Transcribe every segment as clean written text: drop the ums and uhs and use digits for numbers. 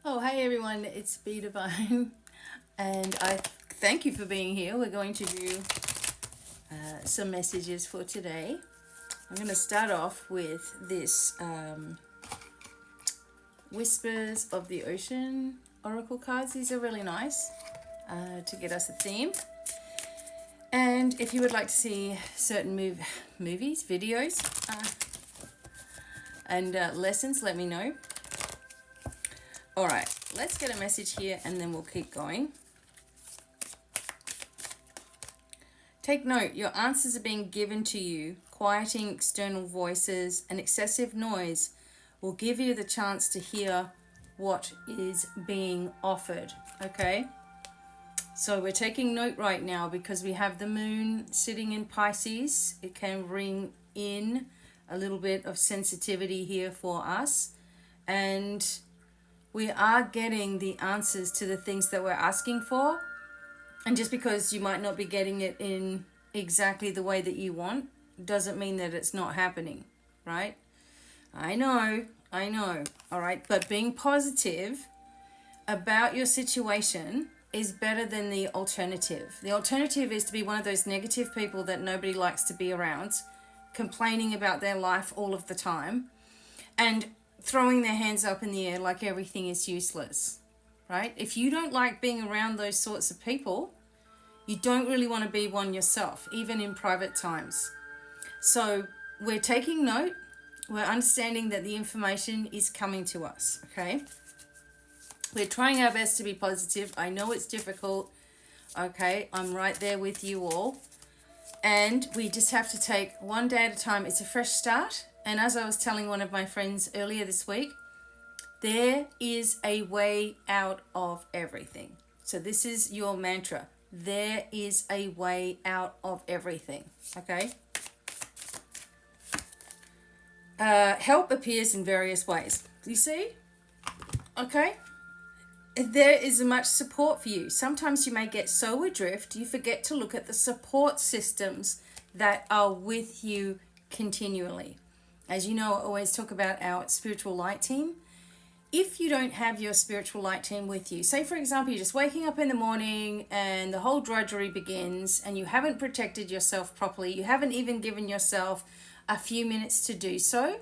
Oh, hey everyone, it's Be Divine, and I thank you for being here. We're going to do some messages for today. I'm going to start off with this Whispers of the Ocean Oracle cards. These are really nice to get us a theme. And if you would like to see certain movies, videos, and lessons, let me know. All right, let's get a message here and then we'll keep going. Take note, your answers are being given to you. Quieting external voices and excessive noise will give you the chance to hear what is being offered, okay? So we're taking note right now because we have the moon sitting in Pisces. It can bring in a little bit of sensitivity here for us. And we are getting the answers to the things that we're asking for. And just because you might not be getting it in exactly the way that you want, doesn't mean that it's not happening, right? I know. All right. But being positive about your situation is better than the alternative. The alternative is to be one of those negative people that nobody likes to be around, complaining about their life all of the time, and throwing their hands up in the air like everything is useless, right? If you don't like being around those sorts of people, you don't really want to be one yourself, even in private times. So we're taking note. We're understanding that the information is coming to us, okay? We're trying our best to be positive. I know it's difficult, okay? I'm right there with you all. And we just have to take one day at a time. It's a fresh start. And as I was telling one of my friends earlier this week, there is a way out of everything. So this is your mantra. There is a way out of everything. Okay? Help appears in various ways. You see? Okay? There is much support for you. Sometimes you may get so adrift, you forget to look at the support systems that are with you continually. As you know, I always talk about our spiritual light team. If you don't have your spiritual light team with you, say for example, you're just waking up in the morning and the whole drudgery begins and you haven't protected yourself properly, you haven't even given yourself a few minutes to do so,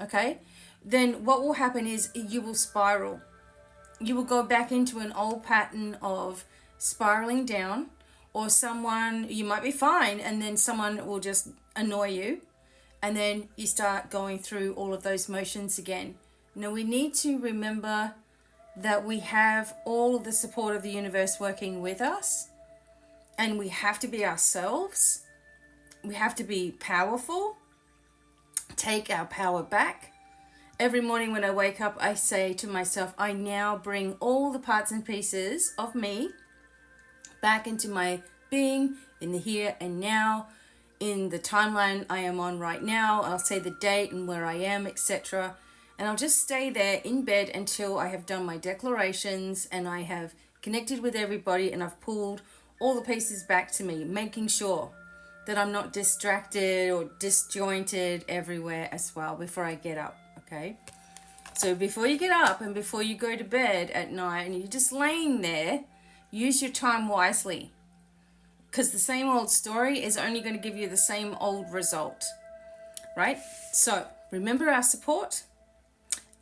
okay, then what will happen is you will spiral. You will go back into an old pattern of spiraling down, or you might be fine and then someone will just annoy you. And then you start going through all of those motions again. Now we need to remember that we have all of the support of the universe working with us. And we have to be ourselves. We have to be powerful. Take our power back. Every morning when I wake up, I say to myself, I now bring all the parts and pieces of me back into my being in the here and now. In the timeline I am on right now, I'll say the date and where I am, etc. And I'll just stay there in bed until I have done my declarations and I have connected with everybody and I've pulled all the pieces back to me, making sure that I'm not distracted or disjointed everywhere as well before I get up, okay? So before you get up and before you go to bed at night and you're just laying there, use your time wisely. Because the same old story is only going to give you the same old result, right? So remember our support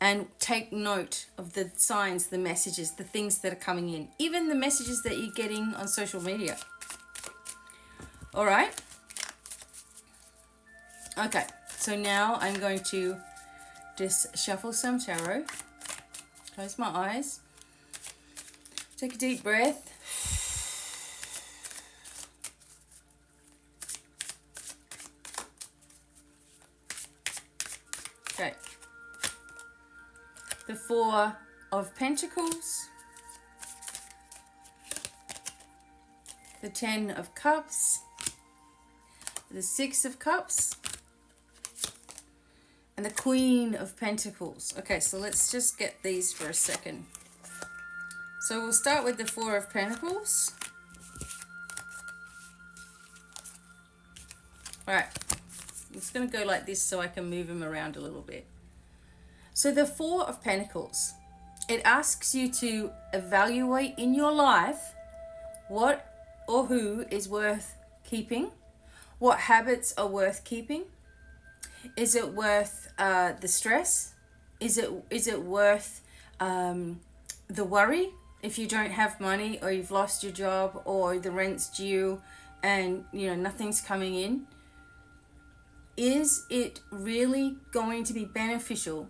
and take note of the signs, the messages, the things that are coming in, even the messages that you're getting on social media. All right? Okay, so now I'm going to just shuffle some tarot. Close my eyes. Take a deep breath. Okay, the Four of Pentacles, the Ten of Cups, the Six of Cups, and the Queen of Pentacles. Okay, so let's just get these for a second. So we'll start with the Four of Pentacles. All right. I'm just going to go like this so I can move them around a little bit. So the Four of Pentacles. It asks you to evaluate in your life what or who is worth keeping, what habits are worth keeping. Is it worth the stress? Is it worth the worry if you don't have money, or you've lost your job, or the rent's due and nothing's coming in? Is it really going to be beneficial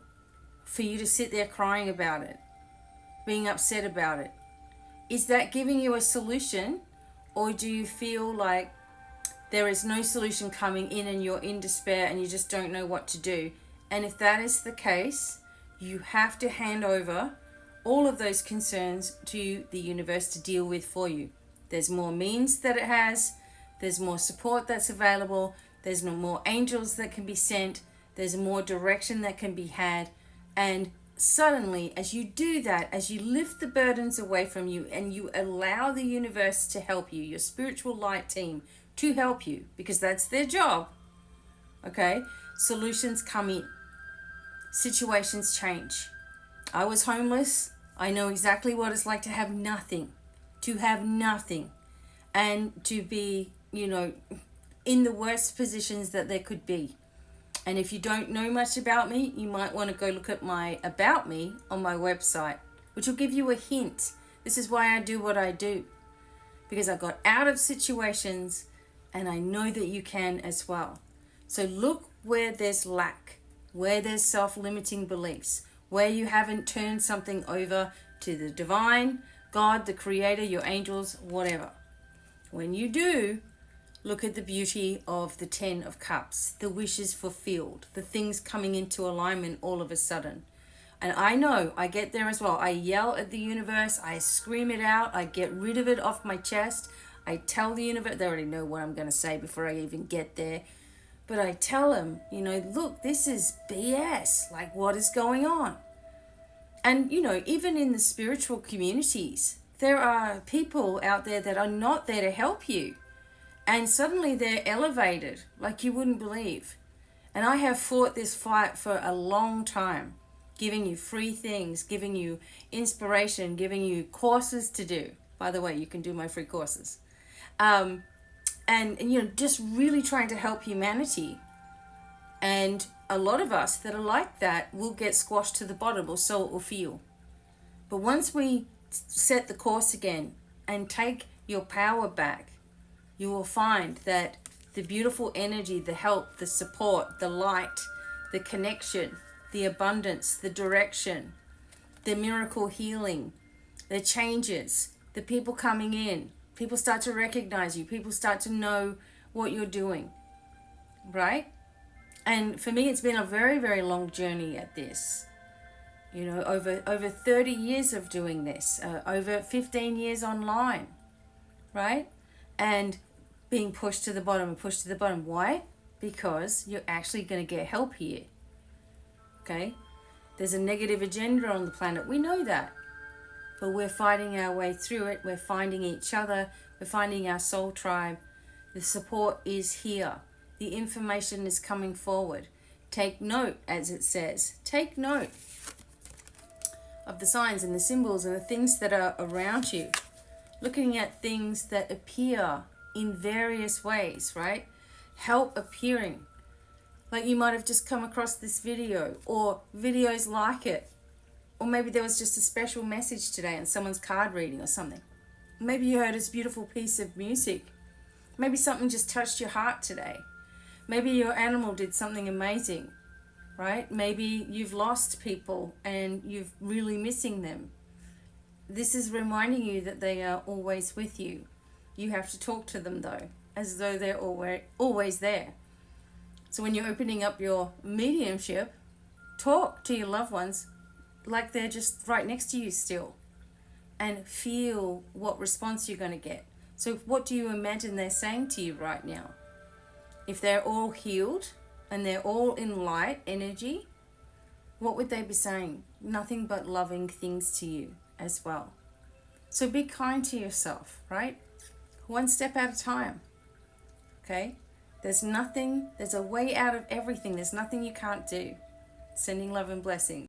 for you to sit there crying about it, being upset about it? Is that giving you a solution, or do you feel like there is no solution coming in and you're in despair and you just don't know what to do? And if that is the case, you have to hand over all of those concerns to the universe to deal with for you. There's more means that it has, there's more support that's available, there's no more angels that can be sent, there's more direction that can be had. And suddenly, as you do that, as you lift the burdens away from you and you allow the universe to help you, your spiritual light team to help you, because that's their job, okay, solutions come in, situations change. I was homeless. I know exactly what it's like to have nothing, and to be, in the worst positions that there could be. And if you don't know much about me, you might want to go look at my About Me on my website, which will give you a hint. This is why I do what I do, because I got out of situations, and I know that you can as well. So look where there's lack, where there's self-limiting beliefs, where you haven't turned something over to the divine, God, the creator, your angels, whatever. When you do, look at the beauty of the 10 of Cups, the wishes fulfilled, the things coming into alignment all of a sudden. And I know, I get there as well. I yell at the universe, I scream it out, I get rid of it off my chest. I tell the universe, they already know what I'm going to say before I even get there. But I tell them, look, this is BS. Like, what is going on? And, even in the spiritual communities, there are people out there that are not there to help you. And suddenly they're elevated like you wouldn't believe. And I have fought this fight for a long time, giving you free things, giving you inspiration, giving you courses to do. By the way, you can do my free courses. And just really trying to help humanity. And a lot of us that are like that will get squashed to the bottom, or so it will feel. But once we set the course again and take your power back, you will find that the beautiful energy, the help, the support, the light, the connection, the abundance, the direction, the miracle healing, the changes, the people coming in, people start to recognize you, people start to know what you're doing, right? And for me, it's been a very, very long journey at this. Over 30 years of doing this, over 15 years online, right? And being pushed to the bottom and pushed to the bottom. Why? Because you're actually going to get help here. Okay? There's a negative agenda on the planet. We know that. But we're fighting our way through it. We're finding each other. We're finding our soul tribe. The support is here. The information is coming forward. Take note, as it says. Take note of the signs and the symbols and the things that are around you. Looking at things that appear in various ways, right? Help appearing. Like you might have just come across this video, or videos like it. Or maybe there was just a special message today in someone's card reading or something. Maybe you heard this beautiful piece of music. Maybe something just touched your heart today. Maybe your animal did something amazing, right? Maybe you've lost people and you're really missing them. This is reminding you that they are always with you. You have to talk to them though, as though they're always there. So when you're opening up your mediumship, talk to your loved ones like they're just right next to you still, and feel what response you're going to get. So what do you imagine they're saying to you right now? If they're all healed and they're all in light energy, what would they be saying? Nothing but loving things to you as well. So be kind to yourself, right? One step at a time, okay? There's a way out of everything. There's nothing you can't do. Sending love and blessings.